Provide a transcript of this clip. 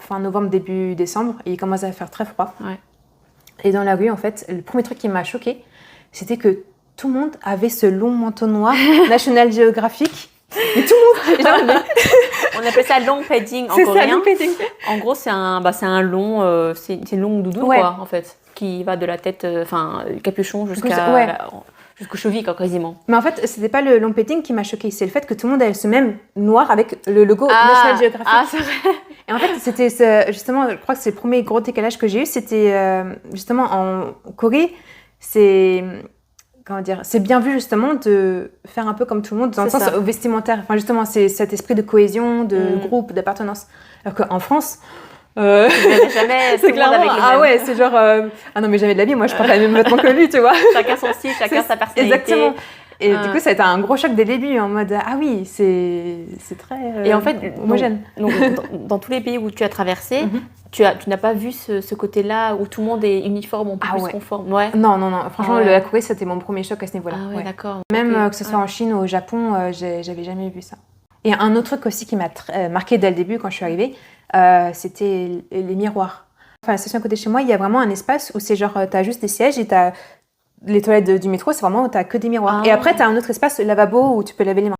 fin novembre, début décembre, et il commence à faire très froid. Ouais. Et dans la rue, en fait, le premier truc qui m'a choquée, c'était que tout le monde avait ce long manteau noir, National Geographic. Et tout le monde... On appelle ça long padding en C'est coréen. ça, long padding. En gros, c'est un long, c'est une longue doudoune, Ouais. quoi, en fait, qui va de la tête, le capuchon jusqu'aux chevilles, quoi, quasiment. Mais en fait, c'était pas le long padding qui m'a choquée, c'est le fait que tout le monde avait ce même noir avec le logo National Geographic. Ah, c'est vrai. Et en fait, c'était justement, je crois que c'est le premier gros décalage que j'ai eu, c'était justement en Corée, c'est bien vu justement de faire un peu comme tout le monde, dans le sens vestimentaire. Enfin, justement, c'est cet esprit de cohésion, de groupe, d'appartenance. Alors qu'en France, jamais c'est clairement, avec le même. Ouais, c'est genre, ah non, mais jamais de la vie, moi je porte la même vêtement que lui, tu vois. Chacun son style, chacun sa personnalité. Exactement. Et du coup, ça a été un gros choc dès le début, en mode, ah oui, c'est très Et en fait, homogène. Donc, dans tous les pays où tu as traversé, tu n'as pas vu ce côté-là où tout le monde est uniforme, un peu plus conforme. Ouais. Non. Franchement, la Corée, c'était mon premier choc à ce niveau-là. Ah ouais, d'accord. Même que ce soit en Chine ou au Japon, j'avais jamais vu ça. Et un autre truc aussi qui m'a marqué dès le début quand je suis arrivée, c'était les miroirs. Enfin, la station à côté de chez moi, il y a vraiment un espace où c'est genre, t'as juste des sièges et t'as les toilettes du métro, c'est vraiment où t'as que des miroirs. Et après, t'as un autre espace, le lavabo, où tu peux laver les mains.